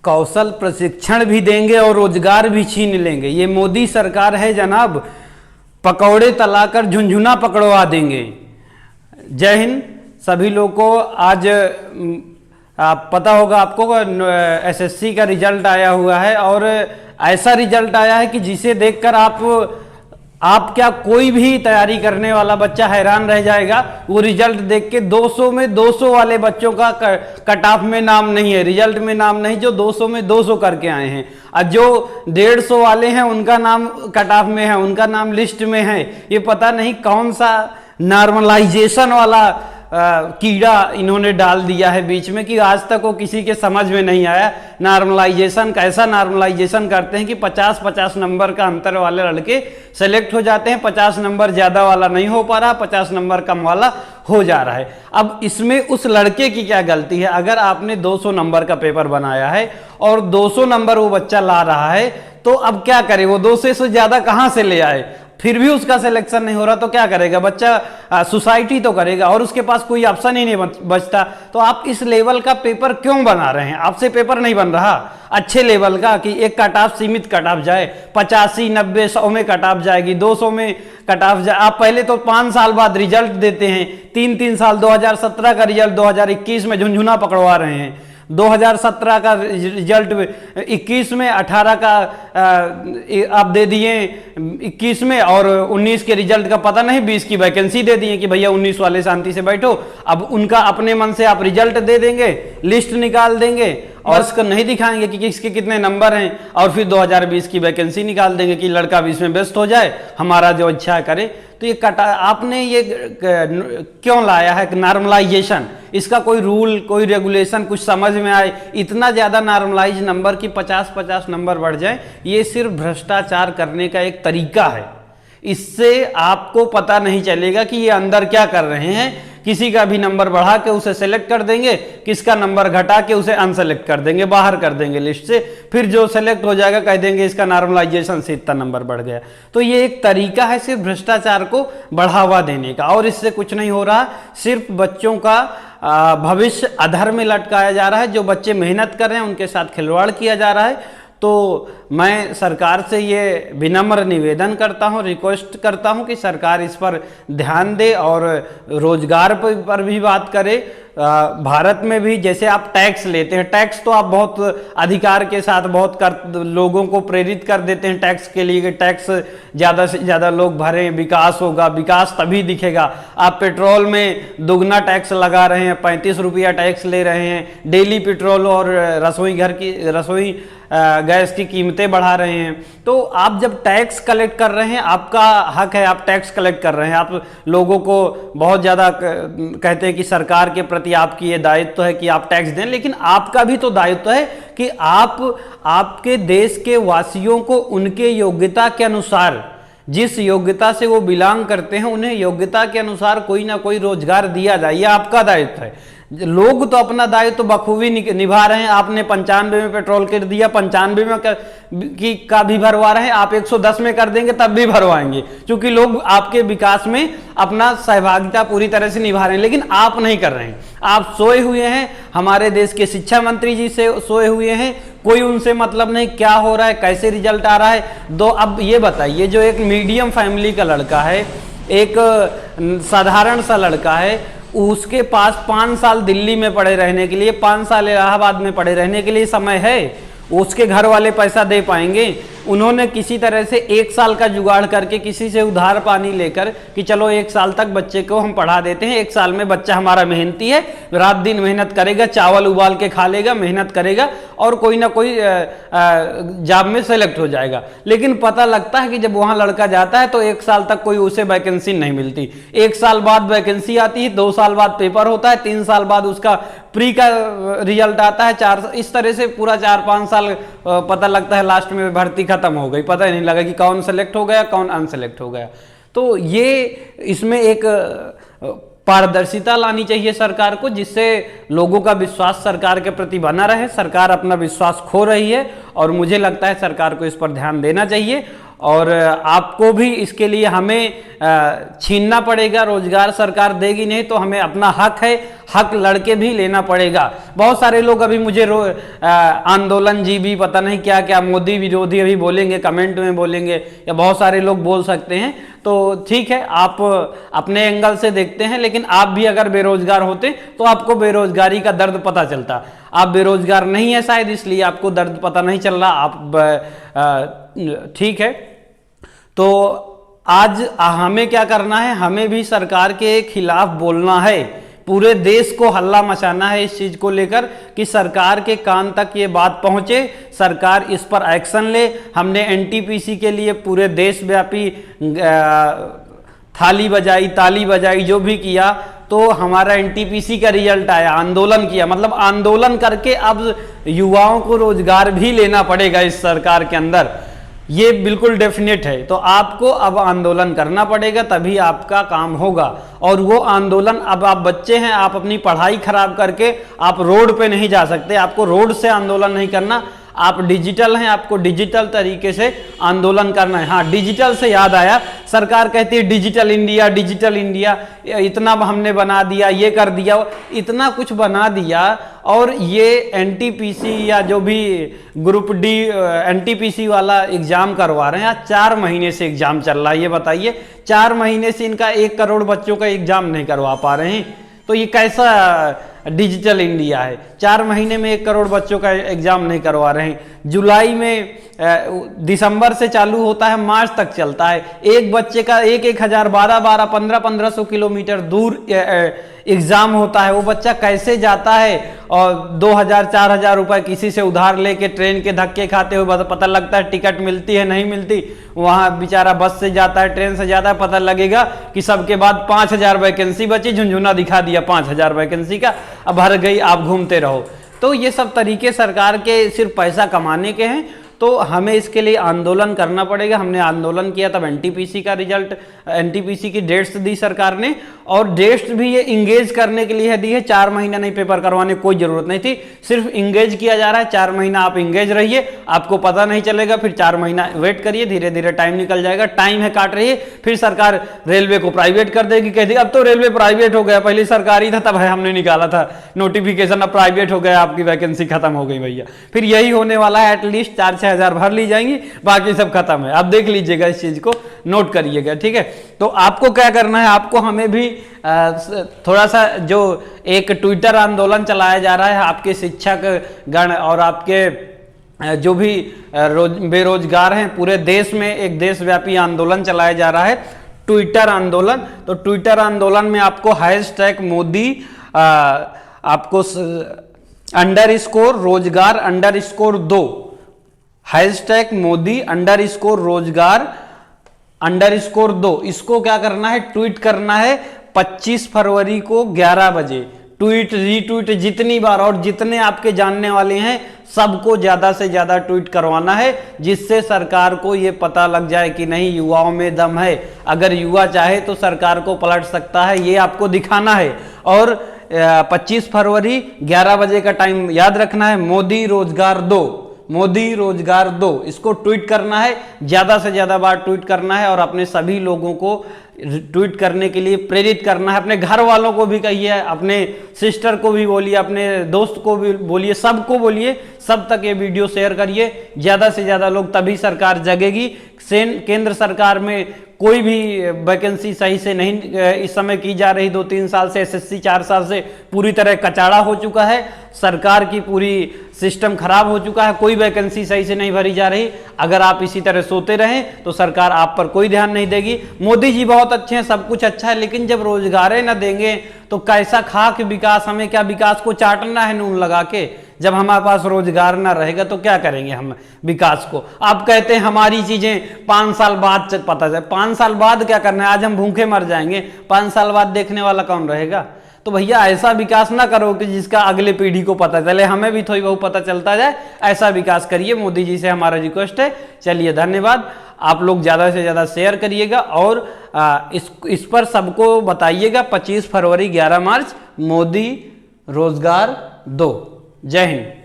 कौशल प्रशिक्षण भी देंगे और रोजगार भी छीन लेंगे। ये मोदी सरकार है जनाब, पकौड़े तलाकर झुनझुना पकड़वा देंगे। जय हिंद सभी लोग को। आज पता होगा आपको एसएससी का रिजल्ट आया हुआ है और ऐसा रिजल्ट आया है कि जिसे देखकर आप क्या कोई भी तैयारी करने वाला बच्चा हैरान रह जाएगा। वो रिजल्ट देख के 200 में 200 वाले बच्चों का कट ऑफ में नाम नहीं है, रिजल्ट में नाम नहीं, जो 200 में 200 करके आए हैं। और जो 150 वाले हैं उनका नाम कट ऑफ में है, उनका नाम लिस्ट में है। ये पता नहीं कौन सा नॉर्मलाइजेशन वाला कीड़ा इन्होंने डाल दिया है बीच में कि आज तक वो किसी के समझ में नहीं आया। नॉर्मलाइजेशन कैसा नॉर्मलाइजेशन करते हैं कि 50-50 नंबर का अंतर वाले लड़के सेलेक्ट हो जाते हैं, 50 नंबर ज़्यादा वाला नहीं हो पा रहा, 50 नंबर कम वाला हो जा रहा है। अब इसमें उस लड़के की क्या गलती है? अगर आपने 200 नंबर का पेपर बनाया है और 200 नंबर वो बच्चा ला रहा है तो अब क्या करे? वो 200 से ज़्यादा कहाँ से ले आए? फिर भी उसका सिलेक्शन नहीं हो रहा तो क्या करेगा बच्चा? सुसाइटी तो करेगा और उसके पास कोई ऑप्शन ही नहीं बचता। तो आप इस लेवल का पेपर क्यों बना रहे हैं? आपसे पेपर नहीं बन रहा अच्छे लेवल का कि एक कट ऑफ सीमित कट ऑफ जाए, 85, 90, 100 में कट ऑफ जाएगी, 200 में कट ऑफ जाए। आप पहले तो 5 साल बाद रिजल्ट देते हैं, 3-3 साल, 2017 का रिजल्ट 2021 में झुनझुना पकड़वा रहे हैं, 2017 का रिजल्ट 21 में, 18 का आप दे दिए 21 में और 19 के रिजल्ट का पता नहीं, 20 की वैकेंसी दे दिए कि भैया 19 वाले शांति से बैठो। अब उनका अपने मन से आप रिजल्ट दे देंगे, लिस्ट निकाल देंगे और उसको नहीं दिखाएंगे कि किसके कितने नंबर हैं और फिर 2020 की वैकेंसी निकाल देंगे कि लड़का भी इसमें बेस्ट हो जाए, हमारा जो इच्छा करे। तो ये आपने ये क्यों लाया है नॉर्मलाइजेशन? इसका कोई रूल, कोई रेगुलेशन कुछ समझ में आए? इतना ज़्यादा नॉर्मलाइज नंबर की 50-50 नंबर बढ़ जाए, ये सिर्फ भ्रष्टाचार करने का एक तरीका है। इससे आपको पता नहीं चलेगा कि ये अंदर क्या कर रहे हैं। किसी का भी नंबर बढ़ा के उसे सेलेक्ट कर देंगे, किसका नंबर घटा के उसे अनसेलेक्ट कर देंगे, बाहर कर देंगे लिस्ट से। फिर जो सेलेक्ट हो जाएगा कह देंगे इसका नॉर्मलाइजेशन से इतना नंबर बढ़ गया। तो ये एक तरीका है सिर्फ भ्रष्टाचार को बढ़ावा देने का और इससे कुछ नहीं हो रहा। सिर्फ बच्चों का भविष्य अधर में लटकाया जा रहा है। जो बच्चे मेहनत कर रहे हैं उनके साथ खिलवाड़ किया जा रहा है। तो मैं सरकार से ये विनम्र निवेदन करता हूँ, रिक्वेस्ट करता हूँ कि सरकार इस पर ध्यान दे और रोजगार पर भी बात करे। भारत में भी जैसे आप टैक्स लेते हैं, टैक्स तो आप बहुत अधिकार के साथ लोगों को प्रेरित कर देते हैं टैक्स के लिए कि टैक्स ज़्यादा से ज़्यादा लोग भरें, विकास होगा, विकास तभी दिखेगा। आप पेट्रोल में दुगना टैक्स लगा रहे हैं, 35 रुपया टैक्स ले रहे हैं, डेली पेट्रोल और रसोई गैस की कीमतें बढ़ा रहे हैं। तो आप जब टैक्स कलेक्ट कर रहे हैं, आपका हक है, आप टैक्स कलेक्ट कर रहे हैं। आप लोगों को बहुत ज़्यादा कहते हैं कि सरकार के प्रति आपकी ये दायित्व है कि आप टैक्स दें, लेकिन आपका भी तो दायित्व है कि आपके देश के वासियों को उनके योग्यता के अनुसार, जिस योग्यता से वो बिलोंग करते हैं, उन्हें योग्यता के अनुसार कोई ना कोई रोजगार दिया जाए। ये आपका दायित्व है। लोग तो अपना दायित्व तो बखूबी निभा रहे हैं। आपने 95 में पेट्रोल कर दिया, 95 में का भी भरवा रहे हैं, आप 110 में कर देंगे तब भी भरवाएंगे, क्योंकि लोग आपके विकास में अपना सहभागिता पूरी तरह से निभा रहे हैं। लेकिन आप नहीं कर रहे हैं, आप सोए हुए हैं। हमारे देश के शिक्षा मंत्री जी से सोए हुए हैं, कोई उनसे मतलब नहीं क्या हो रहा है, कैसे रिजल्ट आ रहा है। अब ये बताइए, जो एक मीडियम फैमिली का लड़का है, एक साधारण सा लड़का है, उसके पास 5 साल दिल्ली में पड़े रहने के लिए, 5 साल इलाहाबाद में पड़े रहने के लिए समय है। उसके घर वाले पैसा दे पाएंगे? उन्होंने किसी तरह से 1 साल का जुगाड़ करके किसी से उधार पानी लेकर कि चलो 1 साल तक बच्चे को हम पढ़ा देते हैं, 1 साल में बच्चा हमारा मेहनती है, रात दिन मेहनत करेगा, चावल उबाल के खा लेगा, मेहनत करेगा और कोई ना कोई जॉब में सेलेक्ट हो जाएगा। लेकिन पता लगता है कि जब वहाँ लड़का जाता है तो 1 साल तक कोई उसे वैकेंसी नहीं मिलती। 1 साल बाद वैकेंसी आती है, 2 साल बाद पेपर होता है, 3 साल बाद उसका प्री का रिजल्ट आता है, 4 इस तरह से पूरा 4-5 साल पता लगता है, लास्ट में भर्ती खत्म हो गई, पता ही नहीं लगा कि कौन सेलेक्ट हो गया कौन अनसेलेक्ट हो गया। तो ये इसमें एक पारदर्शिता लानी चाहिए सरकार को, जिससे लोगों का विश्वास सरकार के प्रति बना रहे। सरकार अपना विश्वास खो रही है और मुझे लगता है सरकार को इस पर ध्यान देना चाहिए और आपको भी इसके लिए हमें छीनना पड़ेगा। रोजगार सरकार देगी नहीं तो हमें अपना हक है, हक लड़के भी लेना पड़ेगा। बहुत सारे लोग अभी मुझे आंदोलन जीवी पता नहीं क्या क्या मोदी विरोधी अभी बोलेंगे, कमेंट में बोलेंगे, या बहुत सारे लोग बोल सकते हैं। तो ठीक है, आप अपने एंगल से देखते हैं, लेकिन आप भी अगर बेरोजगार होते तो आपको बेरोजगारी का दर्द पता चलता। आप बेरोजगार नहीं है शायद, इसलिए आपको दर्द पता नहीं चल रहा। आप ठीक है, तो आज हमें क्या करना है, हमें भी सरकार के खिलाफ बोलना है, पूरे देश को हल्ला मचाना है इस चीज को लेकर कि सरकार के कान तक ये बात पहुंचे, सरकार इस पर एक्शन ले। हमने एनटीपीसी के लिए पूरे देशव्यापी थाली बजाई, ताली बजाई, जो भी किया, तो हमारा एनटीपीसी का रिजल्ट आया। आंदोलन किया, मतलब आंदोलन करके अब युवाओं को रोजगार भी लेना पड़ेगा इस सरकार के अंदर, ये बिल्कुल डेफिनेट है। तो आपको अब आंदोलन करना पड़ेगा, तभी आपका काम होगा। और वो आंदोलन, अब आप बच्चे हैं, आप अपनी पढ़ाई खराब करके आप रोड पे नहीं जा सकते। आपको रोड से आंदोलन नहीं करना, आप डिजिटल हैं, आपको डिजिटल तरीके से आंदोलन करना है। हाँ, डिजिटल से याद आया, सरकार कहती है डिजिटल इंडिया, डिजिटल इंडिया, इतना हमने बना दिया, ये कर दिया, इतना कुछ बना दिया। और ये एनटीपीसी या जो भी ग्रुप डी एनटीपीसी वाला एग्जाम करवा रहे हैं, 4 महीने से एग्जाम चल रहा है। ये बताइए, 4 महीने से इनका 1 करोड़ बच्चों का एग्जाम नहीं करवा पा रहे हैं, तो ये कैसा डिजिटल इंडिया है? 4 महीने में 1 करोड़ बच्चों का एग्जाम नहीं करवा रहे हैं। जुलाई में दिसंबर से चालू होता है, मार्च तक चलता है। एक बच्चे का 1,000, 1500 किलोमीटर दूर एग्जाम होता है। वो बच्चा कैसे जाता है और 2,000, 4,000 रुपए किसी से उधार लेके ट्रेन के धक्के खाते हुए, पता लगता है टिकट मिलती है नहीं मिलती, वहां बेचारा बस से जाता है, ट्रेन से जाता है, पता लगेगा कि सबके बाद 5,000 वैकेंसी बची, झुंझुना दिखा दिया 5,000 वैकेंसी का, अब भर गई, आप घूमते रहो। तो ये सब तरीके सरकार के सिर्फ पैसा कमाने के हैं। तो हमें इसके लिए आंदोलन करना पड़ेगा। हमने आंदोलन किया, तब एनटीपीसी का रिजल्ट, एनटीपीसी की डेट्स दी सरकार ने, और डेट्स भी ये इंगेज करने के लिए दी है। 4 महीना नहीं, पेपर करवाने कोई जरूरत नहीं थी, सिर्फ इंगेज किया जा रहा है। 4 महीना आप इंगेज रहिए, आपको पता नहीं चलेगा, फिर 4 महीना वेट करिए, धीरे धीरे टाइम निकल जाएगा। टाइम है काट रही है, फिर सरकार रेलवे को प्राइवेट कर देगी, कह देगी अब तो रेलवे प्राइवेट हो गया, पहले सरकारी था, तब है हमने निकाला था नोटिफिकेशन, अब प्राइवेट हो गया, आपकी वैकेंसी खत्म हो गई भैया। फिर यही होने वाला है, एटलीस्ट 4-6 हजार भर ली जाएंगी, बाकी सब खत्म है। आप देख लीजिएगा, इस चीज को नोट करिएगा, ठीक है। तो आपको क्या करना है, आपको हमें भी थोड़ा सा, जो एक ट्विटर आंदोलन चलाया जा रहा है, आपके शिक्षक गण और आपके जो भी बेरोजगार हैं, पूरे देश में एक देशव्यापी आंदोलन चलाया जा रहा है, ट्विटर आंदोलन। तो ट्विटर आंदोलन में आपको हैशटैग मोदी, आपको _रोजगार_2, हैशटैग मोदी _रोजगार_2, इसको क्या करना है, ट्वीट करना है 25 फरवरी को 11 बजे। ट्वीट रीट्वीट जितनी बार, और जितने आपके जानने वाले हैं सबको ज्यादा से ज्यादा ट्वीट करवाना है, जिससे सरकार को यह पता लग जाए कि नहीं, युवाओं में दम है। अगर युवा चाहे तो सरकार को पलट सकता है, ये आपको दिखाना है। और 25 फरवरी 11 बजे का टाइम याद रखना है, मोदी रोजगार दो, मोदी रोजगार दो, इसको ट्वीट करना है, ज्यादा से ज्यादा बार ट्वीट करना है। और अपने सभी लोगों को ट्वीट करने के लिए प्रेरित करना है। अपने घर वालों को भी कहिए, अपने सिस्टर को भी बोलिए, अपने दोस्त को भी बोलिए, सबको बोलिए, सब तक ये वीडियो शेयर करिए, ज्यादा से ज्यादा लोग, तभी सरकार जगेगी। केंद्र सरकार में कोई भी वैकेंसी सही से नहीं इस समय की जा रही। 2-3 साल से, एसएससी 4 साल से पूरी तरह कचाड़ा हो चुका है, सरकार की पूरी सिस्टम खराब हो चुका है, कोई वैकेंसी सही से नहीं भरी जा रही। अगर आप इसी तरह सोते रहें तो सरकार आप पर कोई ध्यान नहीं देगी। मोदी जी बहुत अच्छे हैं, सब कुछ अच्छा है, लेकिन जब रोजगार न देंगे तो कैसा खाक विकास? हमें क्या विकास को चाटना है नून लगा के? जब हमारे पास रोजगार ना रहेगा तो क्या करेंगे हम विकास को? आप कहते हैं हमारी चीजें 5 साल बाद पता चले, 5 साल बाद क्या करना है? आज हम भूखे मर जाएंगे, 5 साल बाद देखने वाला कौन रहेगा? तो भैया ऐसा विकास ना करो कि जिसका अगले पीढ़ी को पता चले, हमें भी थोड़ी बहुत पता चलता जाए, ऐसा विकास करिए। मोदी जी से हमारा रिक्वेस्ट है। चलिए, धन्यवाद। आप लोग ज्यादा से ज्यादा शेयर करिएगा और इस पर सबको बताइएगा 25 फरवरी 11 मार्च मोदी रोजगार दो। जय हिंद।